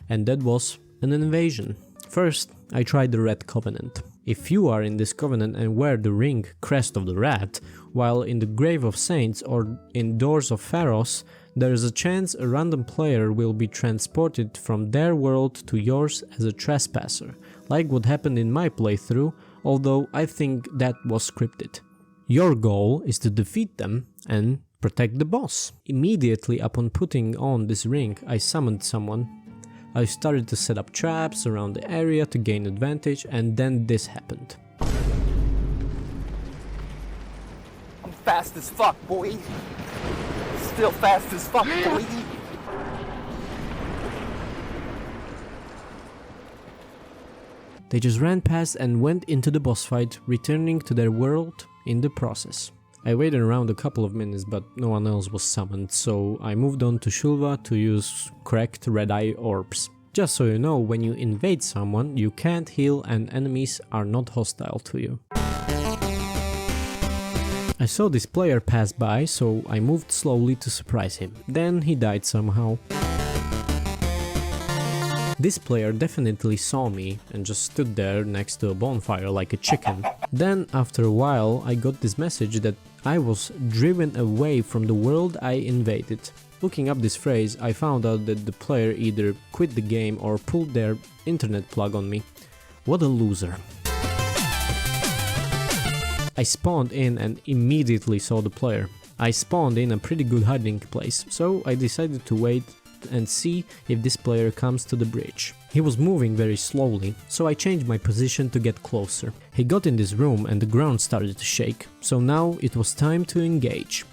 Speaker 1: and that was an invasion. First, I tried the Red Covenant. If you are in this covenant and wear the ring Crest of the Rat, while in the Grave of Saints or in Doors of Pharos, there is a chance a random player will be transported from their world to yours as a trespasser, like what happened in my playthrough, although I think that was scripted. Your goal is to defeat them and protect the boss. Immediately upon putting on this ring, I summoned someone. I started to set up traps around the area to gain advantage, and then this happened.
Speaker 16: I'm fast as fuck, boy. Still fast as fuck, boy.
Speaker 1: They just ran past and went into the boss fight, returning to their world in the process. I waited around a couple of minutes, but no one else was summoned, so I moved on to Shulva to use cracked red-eye orbs. Just so you know, when you invade someone, you can't heal and enemies are not hostile to you. I saw this player pass by, so I moved slowly to surprise him. Then he died somehow. This player definitely saw me and just stood there next to a bonfire like a chicken. Then after a while I got this message that I was driven away from the world I invaded. Looking up this phrase, I found out that the player either quit the game or pulled their internet plug on me. What a loser. I spawned in and immediately saw the player. I spawned in a pretty good hiding place, so I decided to wait and see if this player comes to the bridge. He was moving very slowly, so I changed my position to get closer. He got in this room and the ground started to shake, so now it was time to engage.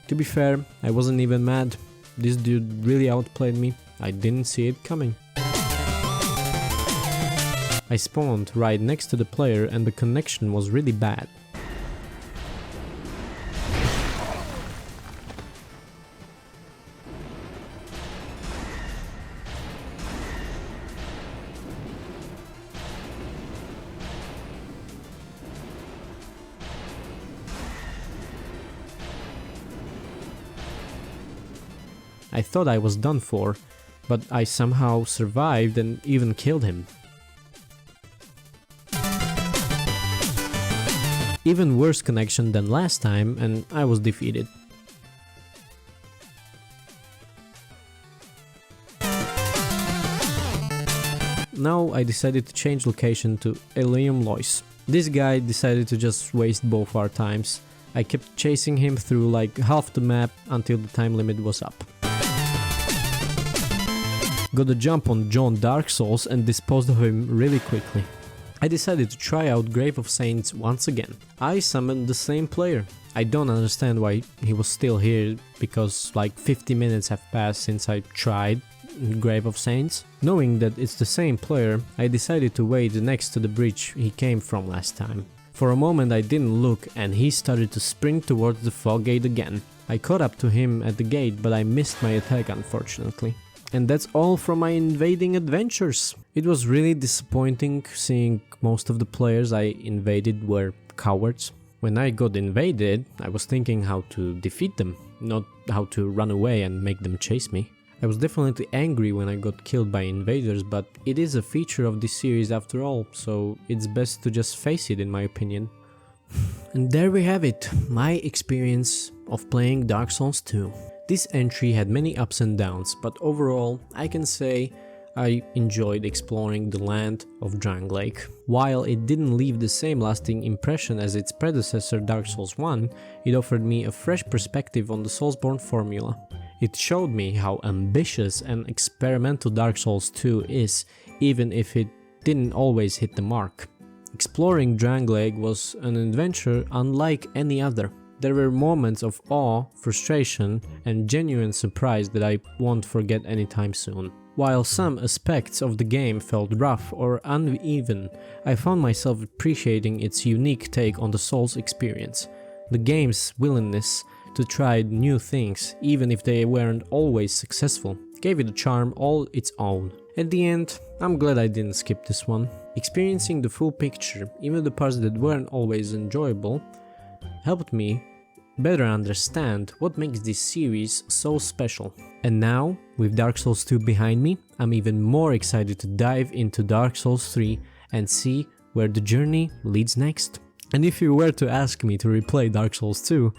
Speaker 1: To be fair, I wasn't even mad. This dude really outplayed me. I didn't see it coming. I spawned right next to the player and the connection was really bad. I thought I was done for, but I somehow survived and even killed him. Even worse connection than last time, and I was defeated. Now I decided to change location to Ilium Lois. This guy decided to just waste both our times. I kept chasing him through like half the map until the time limit was up. Got a jump on John Dark Souls and disposed of him really quickly. I decided to try out Grave of Saints once again. I summoned the same player. I don't understand why he was still here, because like 50 minutes have passed since I tried Grave of Saints. Knowing that it's the same player, I decided to wait next to the bridge he came from last time. For a moment I didn't look and he started to sprint towards the fog gate again. I caught up to him at the gate, but I missed my attack unfortunately. And that's all from my invading adventures. It was really disappointing seeing most of the players I invaded were cowards. When I got invaded, I was thinking how to defeat them, not how to run away and make them chase me. I was definitely angry when I got killed by invaders, but it is a feature of this series after all, so it's best to just face it in my opinion. And there we have it, my experience of playing Dark Souls 2. This entry had many ups and downs, but overall I can say I enjoyed exploring the land of Drangleic. While it didn't leave the same lasting impression as its predecessor Dark Souls 1, it offered me a fresh perspective on the Soulsborne formula. It showed me how ambitious and experimental Dark Souls 2 is, even if it didn't always hit the mark. Exploring Drangleic was an adventure unlike any other. There were moments of awe, frustration, and genuine surprise that I won't forget anytime soon. While some aspects of the game felt rough or uneven, I found myself appreciating its unique take on the Souls experience. The game's willingness to try new things, even if they weren't always successful, gave it a charm all its own. At the end, I'm glad I didn't skip this one. Experiencing the full picture, even the parts that weren't always enjoyable, helped me better understand what makes this series so special. And now, with Dark Souls 2 behind me, I'm even more excited to dive into Dark Souls 3 and see where the journey leads next. And if you were to ask me to replay Dark Souls 2,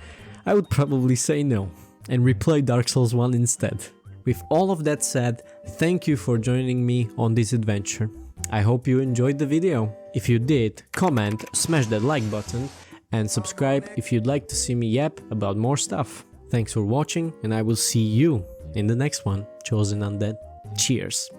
Speaker 1: I would probably say no, and replay Dark Souls 1 instead. With all of that said, thank you for joining me on this adventure. I hope you enjoyed the video. If you did, comment, smash that like button, and subscribe if you'd like to see me yap about more stuff. Thanks for watching, and I will see you in the next one, Chosen Undead. Cheers!